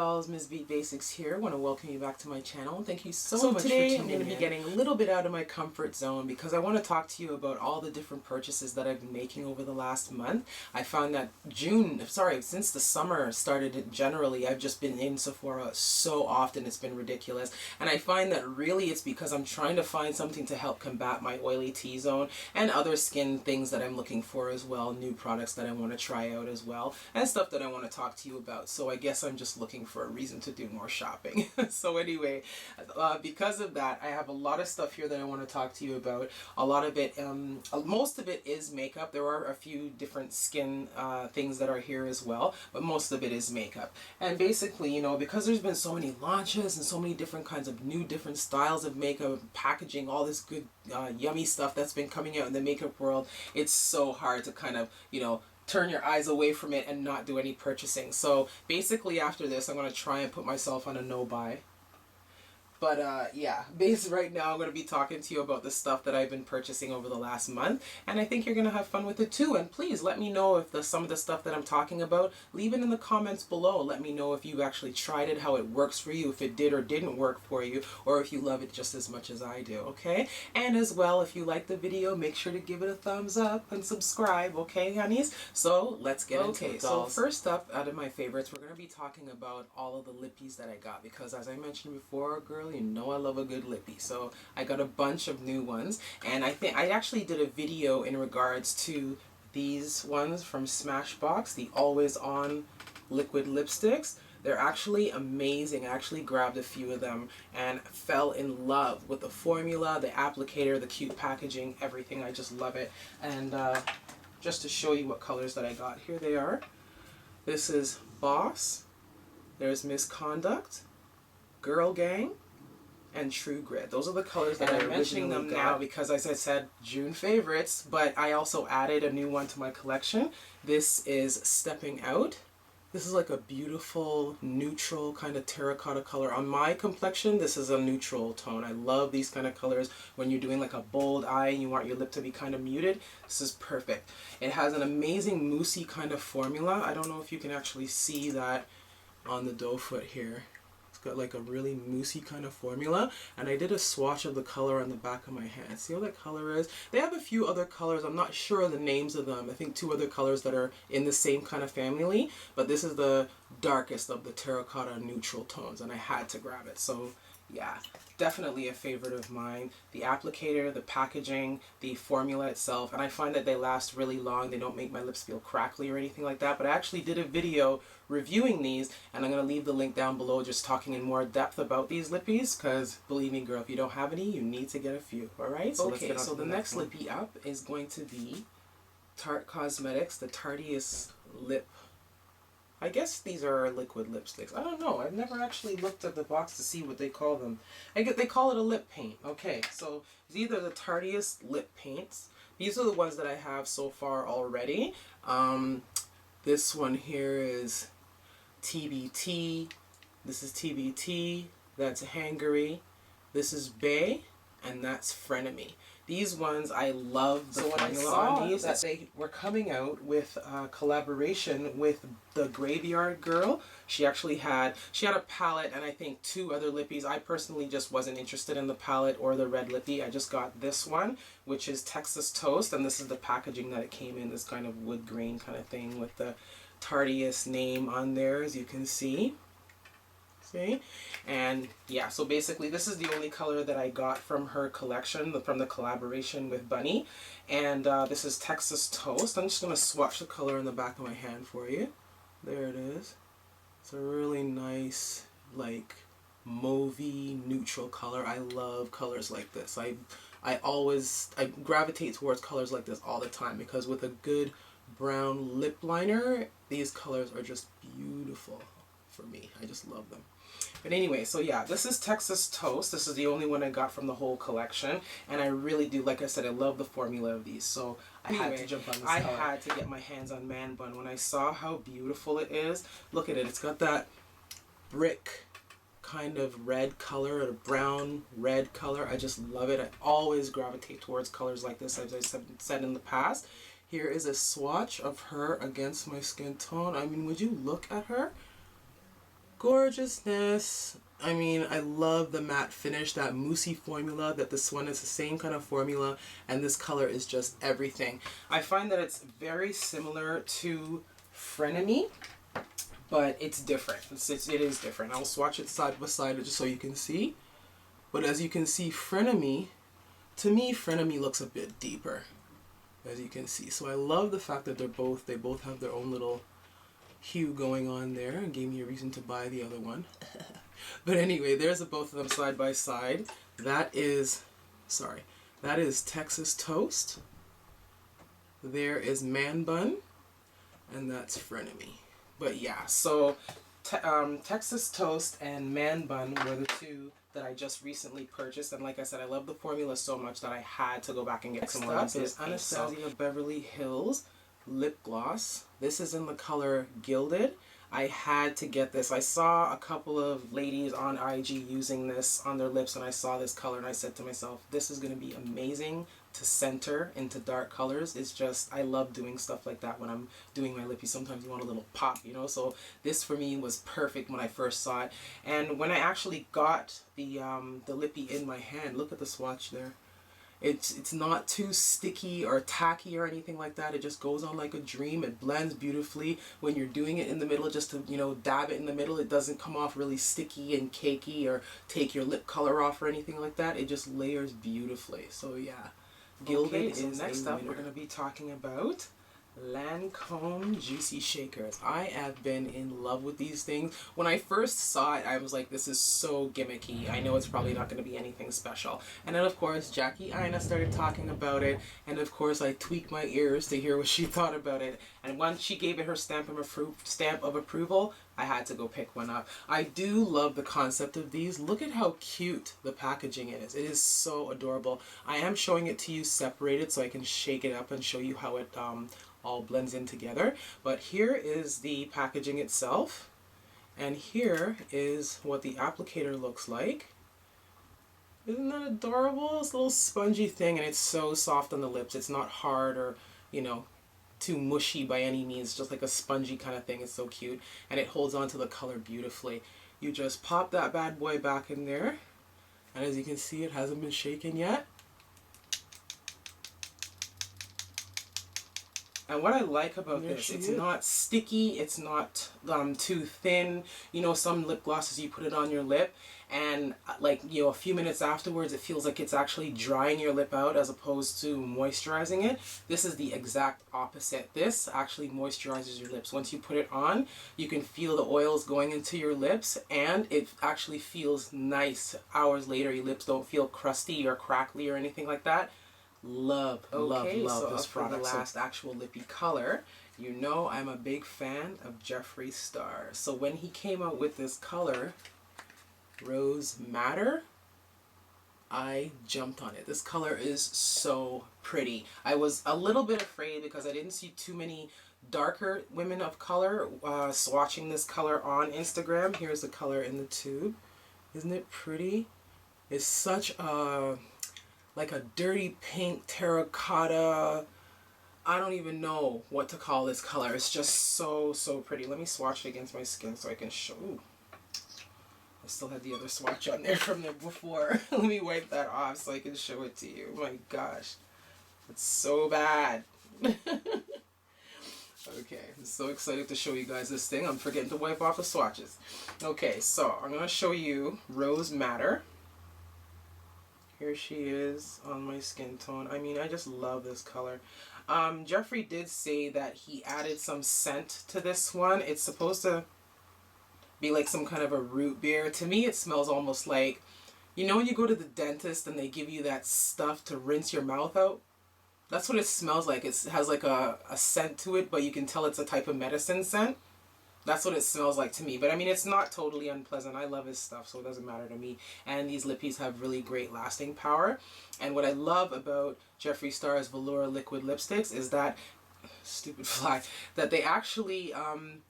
dolls, Ms. Beat Basics here. I want to welcome you back to my channel and thank you so much for tuning in. Today I'm going to be getting a little bit out of my comfort zone because I want to talk to you about all the different purchases that I've been making over the last month. I found that since the summer started generally, I've just been in Sephora so often, it's been ridiculous. And I find that really it's because I'm trying to find something to help combat my oily T-zone and other skin things that I'm looking for as well, new products that I want to try out as well, and stuff that I want to talk to you about. So I guess I'm just looking for a reason to do more shopping. So anyway, because of that, I have a lot of stuff here that I want to talk to you about. A lot of it, most of it is makeup. There are a few different skin things that are here as well, but most of it is makeup. And basically, you know, because there's been so many launches and so many different kinds of new different styles of makeup, packaging, all this good yummy stuff that's been coming out in the makeup world, it's so hard to kind of, you know, turn your eyes away from it and not do any purchasing. So basically after this, I'm going to try and put myself on a no-buy. But yeah, right now I'm going to be talking to you about the stuff that I've been purchasing over the last month, and I think you're going to have fun with it too. And please let me know if some of the stuff that I'm talking about, leave it in the comments below. Let me know if you actually tried it, how it works for you, if it did or didn't work for you, or if you love it just as much as I do, okay? And as well, if you like the video, make sure to give it a thumbs up and subscribe, okay, honeys? So let's get into it, dolls. So first up, out of my favorites, we're going to be talking about all of the lippies that I got, because as I mentioned before, girl, you know I love a good lippy. So I got a bunch of new ones, and I think I actually did a video in regards to these ones from Smashbox, the Always On liquid lipsticks. They're actually amazing. I actually grabbed a few of them and fell in love with the formula, the applicator, the cute packaging, everything. I just love it. And just to show you what colors that I got, here they are. This is Boss, there's Misconduct, Girl Gang, and True Grit. Those are the colors that I'm mentioning them now because, as I said, June favorites, but I also added a new one to my collection. This is Stepping Out. This is like a beautiful neutral kind of terracotta color. On my complexion, this is a neutral tone. I love these kind of colors when you're doing like a bold eye and you want your lip to be kind of muted. This is perfect. It has an amazing moussey kind of formula. I don't know if you can actually see that on the doe foot here. Got like a really moussey kind of formula, and I did a swatch of the color on the back of my hand. See how that color is? They have a few other colors. I'm not sure the names of them. I think two other colors that are in the same kind of family, but this is the darkest of the terracotta neutral tones, and I had to grab it. So yeah, definitely a favorite of mine. The applicator, the packaging, the formula itself, and I find that they last really long. They don't make my lips feel crackly or anything like that, but I actually did a video reviewing these, and I'm going to leave the link down below just talking in more depth about these lippies, because believe me girl, if you don't have any, you need to get a few, alright? So okay, so the next lippy up is going to be Tarte Cosmetics, the Tarteist Lip. I guess these are liquid lipsticks. I don't know. I've never actually looked at the box to see what they call them. They call it a lip paint. Okay, so these are the Tarteist lip paints. These are the ones that I have so far already. This one here is TBT. This is TBT. That's Hungary. This is Bay. And that's Frenemy. These ones, I love the formula on these. That they were coming out with a collaboration with the Graveyard Girl. She actually had a palette and I think two other lippies. I personally just wasn't interested in the palette or the red lippy. I just got this one, which is Texas Toast, and this is the packaging that it came in, this kind of wood grain kind of thing with the Tarteist name on there, as you can see. And yeah, so basically this is the only color that I got from her collection, from the collaboration with Bunny, and this is Texas Toast. I'm just going to swatch the color in the back of my hand for you. There it is. It's a really nice, like, mauvey neutral color. I love colors like this. I gravitate towards colors like this all the time, because with a good brown lip liner, these colors are just beautiful for me. I just love them. But anyway, so yeah, this is Texas Toast. This is the only one I got from the whole collection, and I really do, like I said, I love the formula of these, so I had to jump on this. I had to get my hands on Man Bun. When I saw how beautiful it is, look at it. It's got that brick kind of red color, a brown red color. I just love it. I always gravitate towards colors like this, as I said in the past. Here is a swatch of her against my skin tone. I mean, would you look at her? gorgeousness. I mean, I love the matte finish, that moussey formula, that this one is the same kind of formula, and this color is just everything. I find that it's very similar to Frenemy, but it's different. It is different. I'll swatch it side by side just so you can see. But as you can see, Frenemy, to me, Frenemy looks a bit deeper, as you can see. So I love the fact that they both have their own little hue going on there, and gave me a reason to buy the other one. But anyway, there's both of them side by side. That is Texas Toast. There is Man Bun, and that's Frenemy. But yeah, so Texas Toast and Man Bun were the two that I just recently purchased, and like I said, I love the formula so much that I had to go back and get some more. Next up is Anastasia Beverly Hills lip gloss. This is in the color Gilded. I had to get this. I saw a couple of ladies on IG using this on their lips, and I saw this color and I said to myself, this is going to be amazing to center into dark colors. It's just, I love doing stuff like that when I'm doing my lippy. Sometimes you want a little pop, you know? So this for me was perfect when I first saw it. And when I actually got the lippy in my hand, look at the swatch there. It's not too sticky or tacky or anything like that. It just goes on like a dream. It blends beautifully. When you're doing it in the middle, just to, you know, dab it in the middle, it doesn't come off really sticky and cakey or take your lip color off or anything like that. It just layers beautifully. So yeah, Gilded is next up. We're going to be talking about Lancome Juicy Shakers. I have been in love with these things. When I first saw it, I was like, this is so gimmicky. I know it's probably not going to be anything special. And then of course Jackie Ina started talking about it, and of course I tweaked my ears to hear what she thought about it. And once she gave it her stamp of approval, I had to go pick one up. I do love the concept of these. Look at how cute the packaging is. It is so adorable. I am showing it to you separated so I can shake it up and show you how it all blends in together. But here is the packaging itself, and here is what the applicator looks like. Isn't that adorable? It's a little spongy thing, and it's so soft on the lips. It's not hard or, you know, too mushy by any means, just like a spongy kind of thing. It's so cute, and it holds on to the color beautifully. You just pop that bad boy back in there, and as you can see, it hasn't been shaken yet. And what I like about this, it's not sticky, it's not too thin. You know, some lip glosses, you put it on your lip, and like, you know, a few minutes afterwards, it feels like it's actually drying your lip out as opposed to moisturizing it. This is the exact opposite. This actually moisturizes your lips. Once you put it on, you can feel the oils going into your lips, and it actually feels nice hours later. Your lips don't feel crusty or crackly or anything like that. Love this product. For the last actual lippy color, you know I'm a big fan of Jeffree Star. So when he came out with this color, Rose Madder, I jumped on it. This color is so pretty. I was a little bit afraid because I didn't see too many darker women of color swatching this color on Instagram. Here's the color in the tube. Isn't it pretty? It's such a like a dirty pink terracotta. I don't even know what to call this color. It's just so pretty. Let me swatch it against my skin so I can show. Ooh. I still had the other swatch on there from there before. Let me wipe that off so I can show it to you. Oh my gosh, it's so bad. Okay, I'm so excited to show you guys this thing. I'm forgetting to wipe off the swatches. Okay, so I'm gonna show you Rose Madder. Here she is on my skin tone. I mean, I just love this color. Jeffree did say that he added some scent to this one. It's supposed to be like some kind of a root beer. To me, it smells almost like, you know when you go to the dentist and they give you that stuff to rinse your mouth out? That's what it smells like. It has like a scent to it, but you can tell it's a type of medicine scent. That's what it smells like to me. But I mean, it's not totally unpleasant. I love his stuff, so it doesn't matter to me. And these lippies have really great lasting power. And what I love about Jeffree Star's Velour liquid lipsticks is that, stupid fly, that they actually,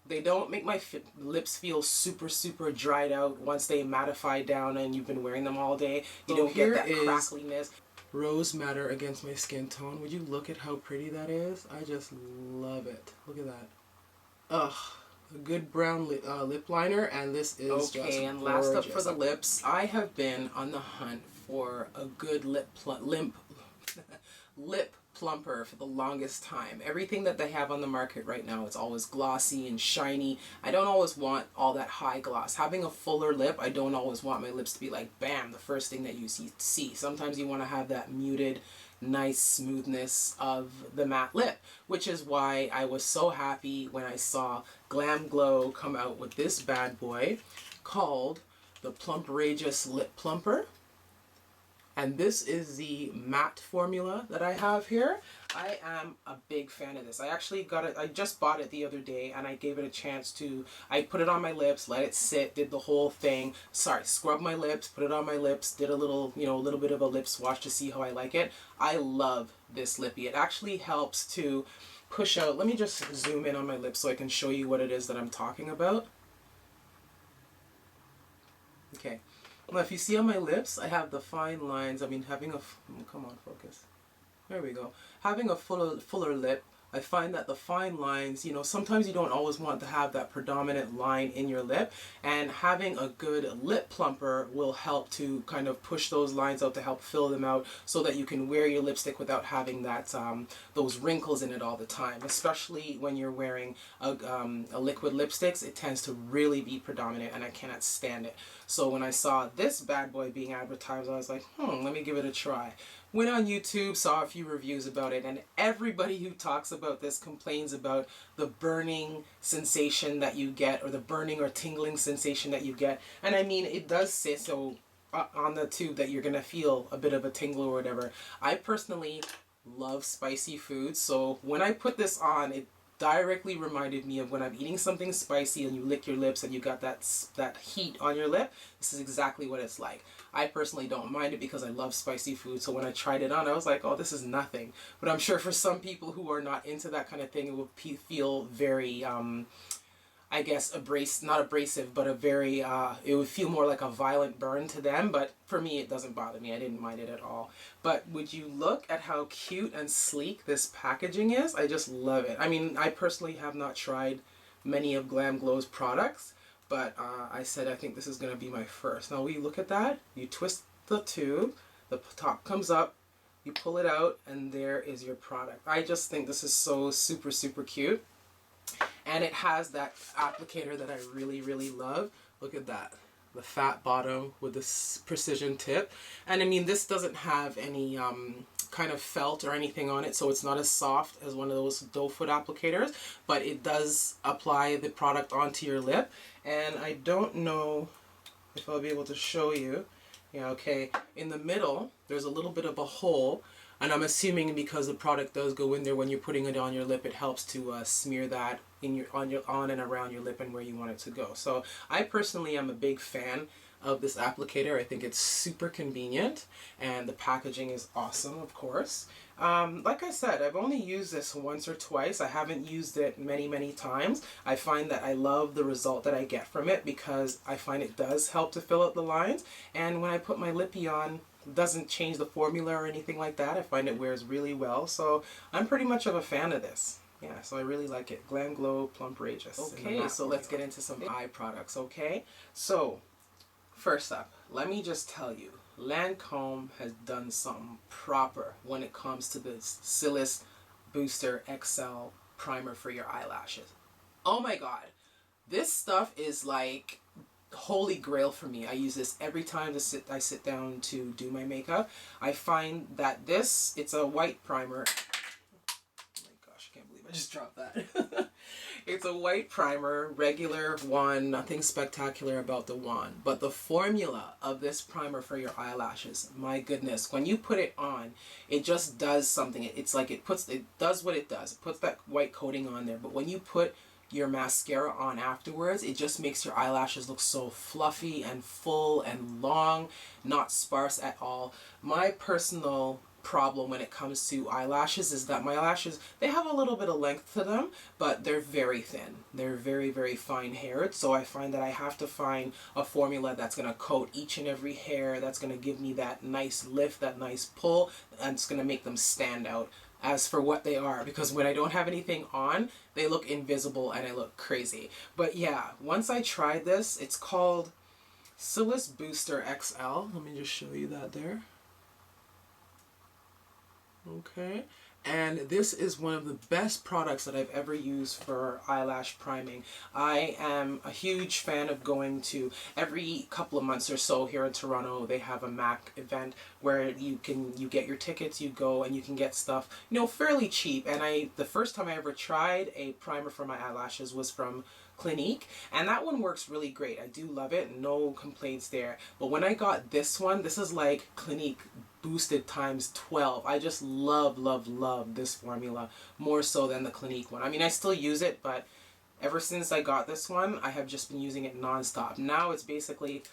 they don't make my lips feel super dried out once they mattify down and you've been wearing them all day. You don't get that crackliness. Rose Madder against my skin tone. Would you look at how pretty that is? I just love it. Look at that. Ugh. a good brown lip liner, and this is just gorgeous. And last up for the lips, I have been on the hunt for a good lip plumper for the longest time. Everything that they have on the market right now, it's always glossy and shiny. I don't always want all that high gloss. Having a fuller lip, I don't always want my lips to be like, bam, the first thing that you see. Sometimes you want to have that muted, nice smoothness of the matte lip, which is why I was so happy when I saw Glam Glow come out with this bad boy called the Plumperageous Lip Plumper. And this is the matte formula that I have here. I am a big fan of this. I actually got it, I just bought it the other day, and I gave it a chance to, I put it on my lips, let it sit, did the whole thing. Scrub my lips, put it on my lips, did a little, a little bit of a lip swatch to see how I like it. I love this lippy. It actually helps to push out, let me just zoom in on my lips so I can show you what it is that I'm talking about. Okay. Now, if you see on my lips, I have the fine lines. I mean, having a, come on, focus. There we go. Having a fuller lip, I find that the fine lines, sometimes you don't always want to have that predominant line in your lip, and having a good lip plumper will help to kind of push those lines out to help fill them out so that you can wear your lipstick without having that those wrinkles in it all the time. Especially when you're wearing a liquid lipsticks, it tends to really be predominant, and I cannot stand it. So when I saw this bad boy being advertised, I was like, let me give it a try. Went on YouTube, saw a few reviews about it, and everybody who talks about this complains about the burning sensation that you get, or the burning or tingling sensation that you get. And I mean, it does say so on the tube that you're going to feel a bit of a tingle or whatever. I personally love spicy food, so when I put this on, it directly reminded me of when I'm eating something spicy and you lick your lips and you got that heat on your lip. This is exactly what it's like. I personally don't mind it because I love spicy food, so when I tried it on, I was like, oh, this is nothing. But I'm sure for some people who are not into that kind of thing, it will feel very, I guess, not abrasive, but a very, it would feel more like a violent burn to them. But for me, it doesn't bother me. I didn't mind it at all. But would you look at how cute and sleek this packaging is? I just love it. I mean, I personally have not tried many of Glam Glow's products, but I said I think this is going to be my first. Now, will you look at that? You twist the tube, the top comes up, you pull it out, and there is your product. I just think this is so super, super cute. And it has that applicator that I really, really love. Look at that. The fat bottom with this precision tip. And I mean, this doesn't have any kind of felt or anything on it, so it's not as soft as one of those doe foot applicators, but it does apply the product onto your lip. And I don't know if I'll be able to show you. Yeah, okay. In the middle, there's a little bit of a hole. And I'm assuming because the product does go in there when you're putting it on your lip, it helps to smear that on and around your lip and where you want it to go. So I personally am a big fan of this applicator. I think it's super convenient, and the packaging is awesome, of course. Like I said, I've only used this once or twice. I haven't used it many, many times. I find that I love the result that I get from it because I find it does help to fill out the lines. And when I put my lippy on, doesn't change the formula or anything like that. I find it wears really well, so I'm pretty much of a fan of this. Yeah, so I really like it. Glam Glow Plumperageous. Okay, so let's get into some eye products, okay? So, first up, let me just tell you, Lancome has done something proper when it comes to the Silis Booster XL Primer for your eyelashes. Oh my god, this stuff is like holy grail for me. I use this every time I sit down to do my makeup. I find that it's a white primer. Oh my gosh, I can't believe I just dropped that. It's a white primer, regular one, nothing spectacular about the wand. But the formula of this primer for your eyelashes, my goodness, when you put it on, it just does something. It's like it does what it does. It puts that white coating on there. But when you put your mascara on afterwards, it just makes your eyelashes look so fluffy and full and long, not sparse at all. My personal problem when it comes to eyelashes is that my lashes, they have a little bit of length to them, but they're very thin. They're very, very fine haired, so I find that I have to find a formula that's going to coat each and every hair, that's going to give me that nice lift, that nice pull, and it's going to make them stand out as for what they are, because when I don't have anything on, they look invisible and I look crazy. But yeah, once I tried this, it's called Silis Booster XL. Let me just show you that there. Okay. And this is one of the best products that I've ever used for eyelash priming. I am a huge fan of going to, every couple of months or so here in Toronto, they have a MAC event where you get your tickets, you go and you can get stuff, you know, fairly cheap. And the first time I ever tried a primer for my eyelashes was from Clinique, and that one works really great. I do love it, no complaints there. But when I got this one, this is like Clinique boosted times 12. I just love this formula more so than the Clinique one. I mean, I still use it, but ever since I got this one, I have just been using it nonstop. Now it's basically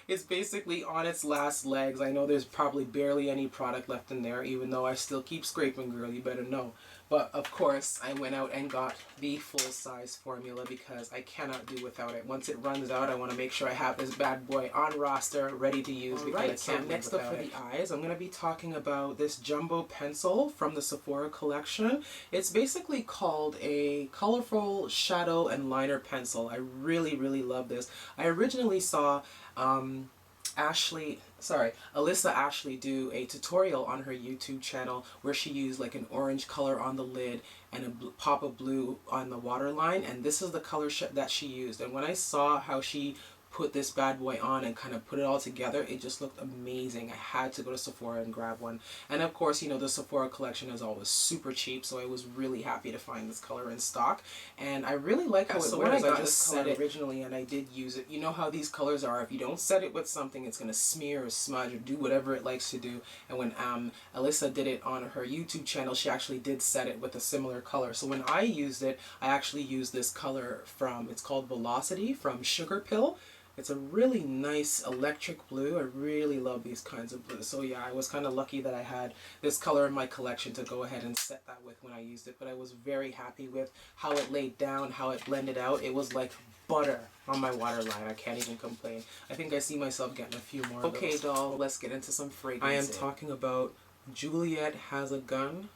it's basically on its last legs. I know there's probably barely any product left in there, even though I still keep scraping, girl, you better know. But of course, I went out and got the full-size formula because I cannot do without it. Once it runs out, I want to make sure I have this bad boy on roster, ready to use, because I can't. So next up for the eyes, I'm going to be talking about this jumbo pencil from the Sephora collection. It's basically called a colorful shadow and liner pencil. I really love this. I originally saw Alyssa Ashley do a tutorial on her YouTube channel where she used like an orange color on the lid and a pop of blue on the waterline, and this is the color that she used. And when I saw how she put this bad boy on and kind of put it all together, it just looked amazing. I had to go to Sephora and grab one. And of course, you know, the Sephora collection is always super cheap, so I was really happy to find this color in stock. And I really like how it wears. I just set it originally and I did use it. You know how these colors are. If you don't set it with something, it's going to smear or smudge or do whatever it likes to do. And when Alyssa did it on her YouTube channel, she actually did set it with a similar color. So when I used it, I actually used this color from, it's called Velocity from Sugar Pill. It's a really nice electric blue. I really love these kinds of blues. So yeah, I was kind of lucky that I had this color in my collection to go ahead and set that with when I used it. But I was very happy with how it laid down, how it blended out. It was like butter on my waterline. I can't even complain. I think I see myself getting a few more of those. Okay, doll, let's get into some fragrances. I am talking about Juliet Has a Gun,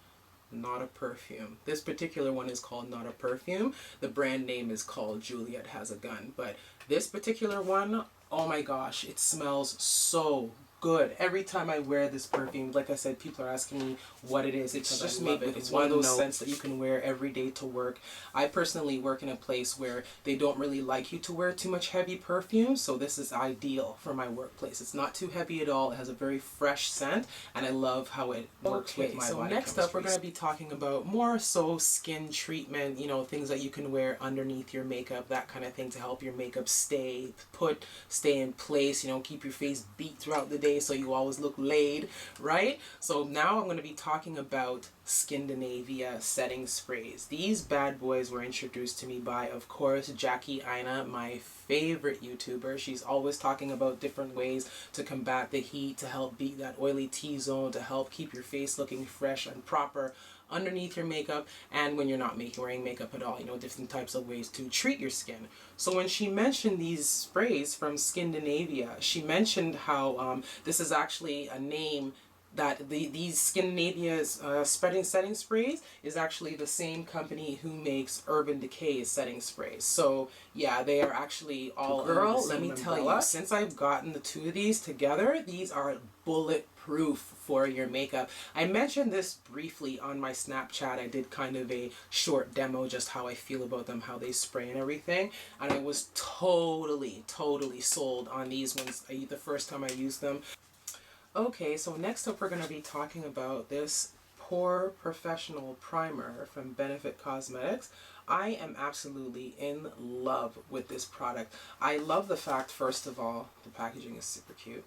Not a Perfume. This particular one is called Not a Perfume. The brand name is called Juliet Has a Gun. But this particular one, oh my gosh, it smells so good. Every time I wear this perfume, like I said, people are asking me what it is. It's just made with, it's one of those scents that you can wear every day to work. I personally work in a place where they don't really like you to wear too much heavy perfume, so this is ideal for my workplace. It's not too heavy at all. It has a very fresh scent, and I love how it works with my body. So next up, we're going to be talking about more so skin treatment, you know, things that you can wear underneath your makeup, that kind of thing, to help your makeup stay in place, you know, keep your face beat throughout the day, so you always look laid, right? So now I'm going to be talking about Skindinavia setting sprays. These bad boys were introduced to me by, of course, JACLYN, my favorite YouTuber. She's always talking about different ways to combat the heat, to help beat that oily T-zone, to help keep your face looking fresh and proper underneath your makeup, and when you're not wearing makeup at all, you know, different types of ways to treat your skin. So when she mentioned these sprays from Skindinavia, she mentioned how this is actually a name that these Skindinavia's setting sprays is actually the same company who makes Urban Decay's setting sprays. So yeah, they are actually all girl. Let me tell you, since I've gotten the two of these together, these are bulletproof for your makeup. I mentioned this briefly on my Snapchat. I did kind of a short demo, just how I feel about them, how they spray and everything, and I was totally sold on these ones the first time I used them. Okay, so next up we're going to be talking about this Pore Professional Primer from Benefit Cosmetics. I am absolutely in love with this product. I love the fact, first of all, the packaging is super cute.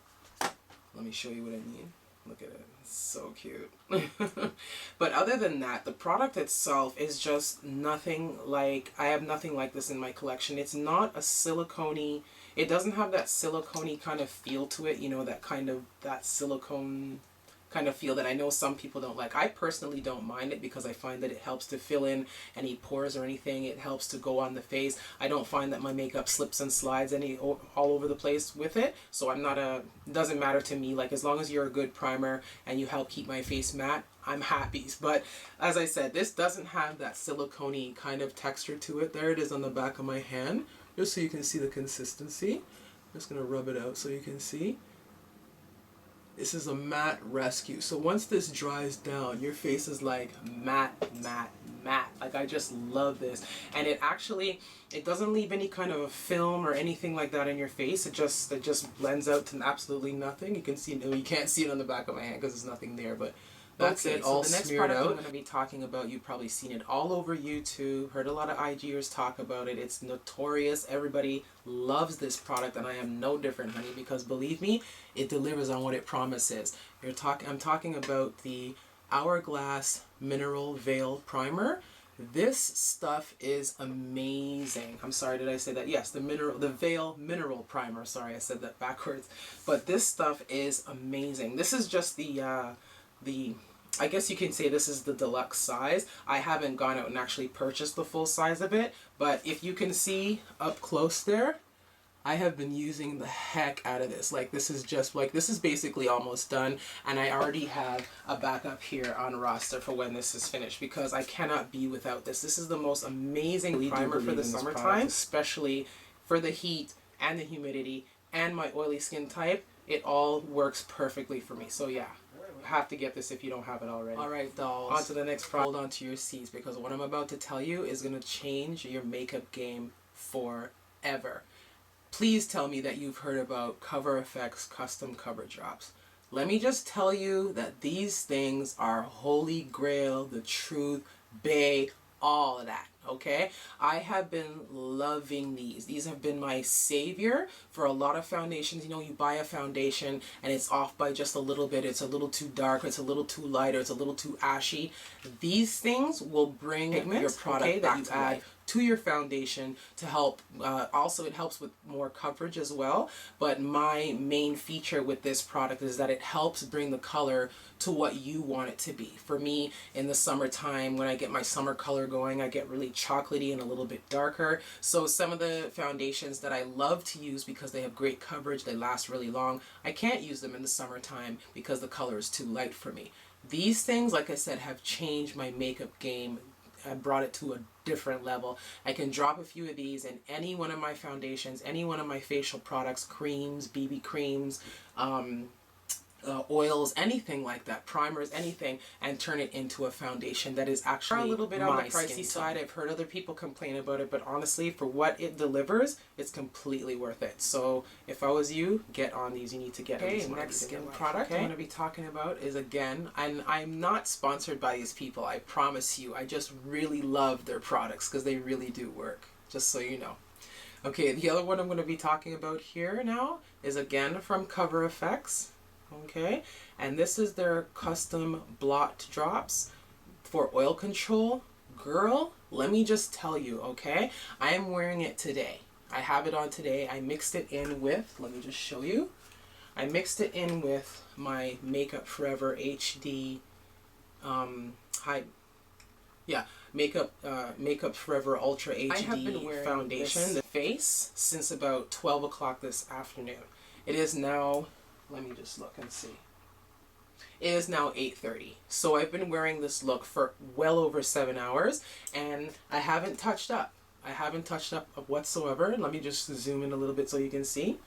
Let me show you what I mean. Look at it. It's so cute. But other than that, the product itself is just nothing like, I have nothing like this in my collection. It's not a silicone-y, it doesn't have that silicone-y kind of feel to it, you know, that silicone kind of feel that I know some people don't like. I personally don't mind it because I find that it helps to fill in any pores or anything. It helps to go on the face. I don't find that my makeup slips and slides all over the place with it. So I'm not it doesn't matter to me. Like, as long as you're a good primer and you help keep my face matte, I'm happy. But as I said, this doesn't have that silicone-y kind of texture to it. There it is on the back of my hand, just so you can see the consistency. I'm just going to rub it out so you can see. This is a matte rescue. So once this dries down, your face is like matte, matte, matte. Like, I just love this. And it doesn't leave any kind of film or anything like that in your face. It just blends out to absolutely nothing. You can see, you can't see it on the back of my hand because there's nothing there, but that's it, all smeared out. So the next product I'm going to be talking about, you've probably seen it all over YouTube, heard a lot of IGers talk about it. It's notorious. Everybody loves this product, and I am no different, honey, because believe me, it delivers on what it promises. I'm talking about the Hourglass Mineral Veil Primer. This stuff is amazing. I'm sorry, did I say that? Yes, the Veil Mineral Primer. Sorry, I said that backwards. But this stuff is amazing. This is just I guess you can say this is the deluxe size. I haven't gone out and actually purchased the full size of it, but if you can see up close there, I have been using the heck out of this. Like, this is basically almost done, and I already have a backup here on roster for when this is finished, because I cannot be without this. This is the most amazing primer for the summertime, especially for the heat and the humidity and my oily skin type. It all works perfectly for me. So yeah, have to get this if you don't have it already. All right, dolls. On to the next product. Hold on to your seats, because what I'm about to tell you is going to change your makeup game forever. Please tell me that you've heard about Cover FX custom cover drops. Let me just tell you that these things are holy grail, the truth, bae, all of that. Okay, I have been loving these. These have been my savior for a lot of foundations. You know, you buy a foundation and it's off by just a little bit. It's a little too dark, it's a little too light, or it's a little too ashy. These things will bring your product back to life to your foundation to help. Also, it helps with more coverage as well. But my main feature with this product is that it helps bring the color to what you want it to be. For me, in the summertime, when I get my summer color going, I get really chocolatey and a little bit darker. So some of the foundations that I love to use because they have great coverage, they last really long, I can't use them in the summertime because the color is too light for me. These things, like I said, have changed my makeup game. I brought it to a different level. I can drop a few of these in any one of my foundations, any one of my facial products, creams, BB creams, oils, anything like that, primers, anything, and turn it into a foundation that is actually a little bit on the pricey side. I've heard other people complain about it, but honestly, for what it delivers, it's completely worth it. So if I was you, get on these. You need to get on these. Next skin product I'm going to be talking about is, again, and I'm not sponsored by these people, I promise you. I just really love their products because they really do work, just so you know. Okay, the other one I'm going to be talking about here now is, again, from Cover FX. Okay, and this is their custom blot drops for oil control. Girl, let me just tell you, okay, I am wearing it today. I have it on today. I mixed it in with, let me just show you, I mixed it in with my Makeup Forever HD Makeup Forever Ultra HD foundation, the face, since about 12 o'clock this afternoon. It is now, let me just look and see. It is now 8:30. So I've been wearing this look for well over 7 hours, and I haven't touched up. I haven't touched up whatsoever. Let me just zoom in a little bit so you can see.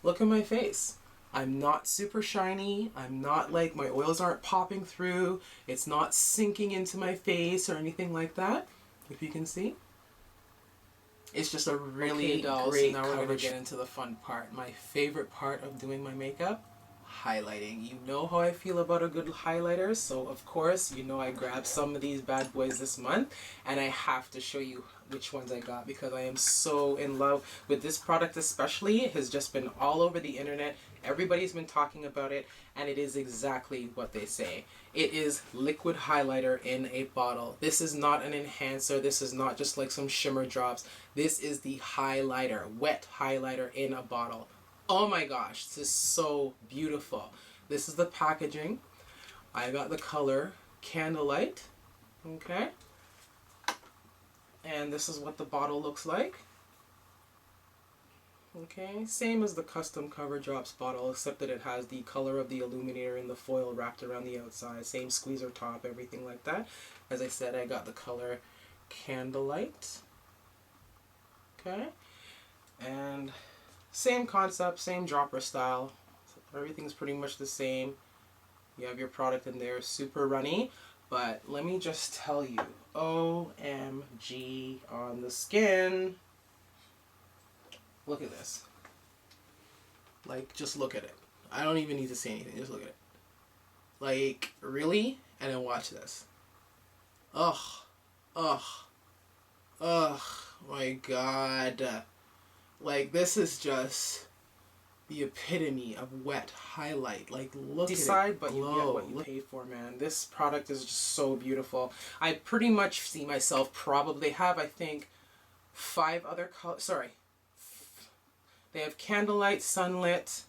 Look at my face. I'm not super shiny. I'm not like, my oils aren't popping through. It's not sinking into my face or anything like that, if you can see. It's just a really great now coverage. We're going to get into the fun part. My favorite part of doing my makeup, highlighting. You know how I feel about a good highlighter, so of course, you know I grabbed some of these bad boys this month, and I have to show you which ones I got because I am so in love with this product especially. It has just been all over the internet. Everybody's been talking about it, and it is exactly what they say. It is liquid highlighter in a bottle. This is not an enhancer. This is not just like some shimmer drops. This is the highlighter, wet highlighter in a bottle. Oh my gosh, this is so beautiful. This is the packaging. I got the color Candlelight. Okay. And this is what the bottle looks like. Okay, same as the custom Cover Drops bottle, except that it has the color of the illuminator and the foil wrapped around the outside. Same squeezer top, everything like that. As I said, I got the color Candlelight. Okay, and same concept, same dropper style. Everything's pretty much the same. You have your product in there, super runny. But let me just tell you, OMG on the skin. Look at this. Like, just look at it. I don't even need to say anything. Just look at it. Like, really? And then watch this. Ugh. Ugh. Ugh. My God. Like, this is just the epitome of wet highlight. Like, look at it. Decide, but you get what you pay for, man. This product is just so beautiful. I pretty much see myself probably... They have, I think, 5 other colors. Sorry. They have Candlelight, Sunlit,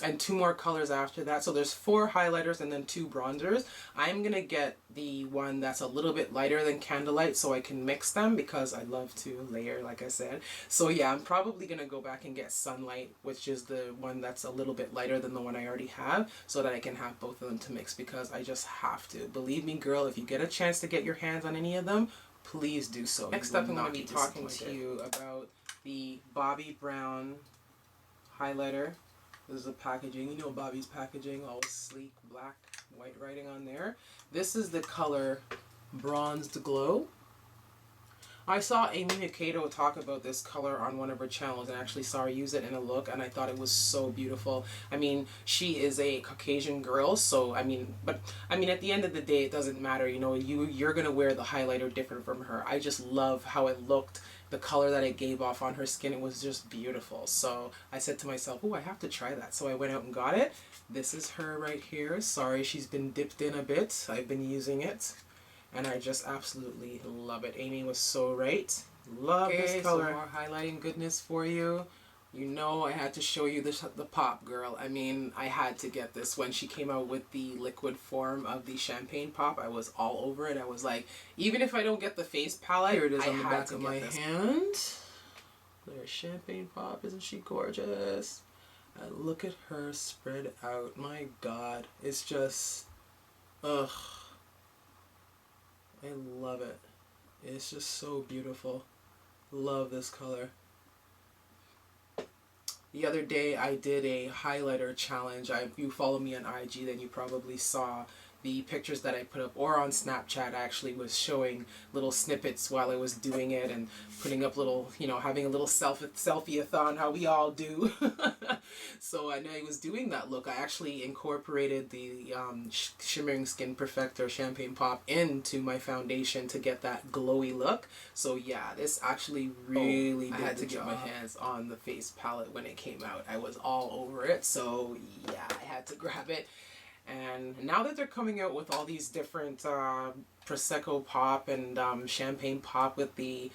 and 2 more colors after that. So there's 4 highlighters and then 2 bronzers. I'm going to get the one that's a little bit lighter than Candlelight so I can mix them because I love to layer, like I said. So yeah, I'm probably going to go back and get Sunlight, which is the one that's a little bit lighter than the one I already have, so that I can have both of them to mix because I just have to. Believe me, girl, if you get a chance to get your hands on any of them, please do so. Next up, I'm going to be talking to you about the Bobbi Brown highlighter. This is the packaging. You know Bobbi's packaging, all sleek, black, white writing on there. This is the color Bronzed Glow. I saw Amy Mikado talk about this color on one of her channels and actually saw her use it in a look, and I thought it was so beautiful. I mean, she is a Caucasian girl, so at the end of the day, it doesn't matter. You know, you're gonna wear the highlighter different from her. I just love how it looked. The color that it gave off on her skin, it was just beautiful. So I said to myself, oh, I have to try that. So I went out and got it. This is her right here. Sorry, she's been dipped in a bit. I've been using it, and I just absolutely love it. Amy was so right. Love this color. Some more highlighting goodness for you. You know I had to show you the pop, girl. I mean, I had to get this. When she came out with the liquid form of the champagne pop, I was all over it. I was like, even if I don't get the face palette, here it is on the back of my hand. There's champagne pop. Isn't she gorgeous? And look at her spread out. My God. It's just... ugh. I love it. It's just so beautiful. Love this color. The other day I did a highlighter challenge. If you follow me on IG, then you probably saw the pictures that I put up, or on Snapchat. I actually was showing little snippets while I was doing it and putting up little, you know, having a little selfie-a-thon, how we all do. So I know I was doing that look. I actually incorporated the Shimmering Skin Perfector Champagne Pop into my foundation to get that glowy look. So yeah, this actually really did. I had to get my hands on the face palette when it came out. I was all over it. So yeah, I had to grab it. And now that they're coming out with all these different Prosecco pop and champagne pop with the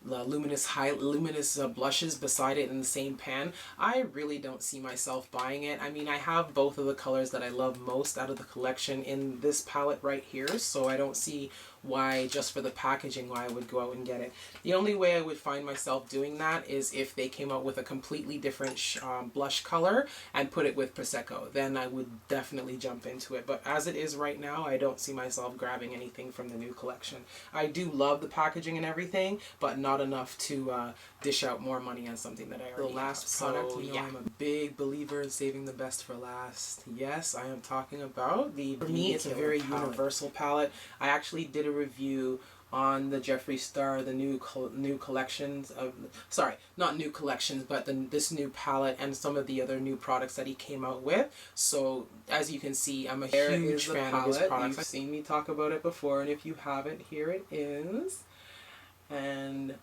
luminous blushes beside it in the same pan, I really don't see myself buying it. I mean, I have both of the colors that I love most out of the collection in this palette right here, so I don't see why, just for the packaging, why I would go out and get it. The only way I would find myself doing that is if they came out with a completely different blush color and put it with Prosecco. Then I would definitely jump into it. But as it is right now, I don't see myself grabbing anything from the new collection. I do love the packaging and everything, but not enough to dish out more money on something that I already have. The last product, you know, I'm a big believer in saving the best for last. Yes, I am talking about the... For me, it's a very universal palette. I actually did a review on the Jeffree Star, the new collections of... Sorry, not new collections, but this new palette and some of the other new products that he came out with. So, as you can see, I'm a huge fan of his products. You've seen me talk about it before, and if you haven't, here it is. And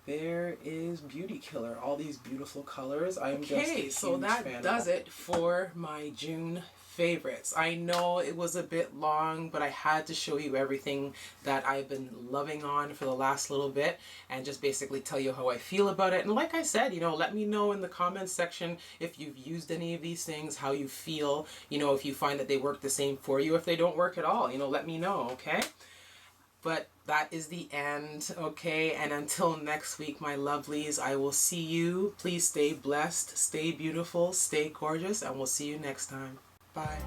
there is Beauty Killer, all these beautiful colors. I am just a huge fan. So that does it for my June favorites. I know it was a bit long, but I had to show you everything that I've been loving on for the last little bit and just basically tell you how I feel about it. And like I said, you know, let me know in the comments section if you've used any of these things, how you feel, you know, if you find that they work the same for you, if they don't work at all, you know, let me know, okay? But that is the end, okay? And until next week, my lovelies, I will see you. Please stay blessed, stay beautiful, stay gorgeous, and we'll see you next time. Bye.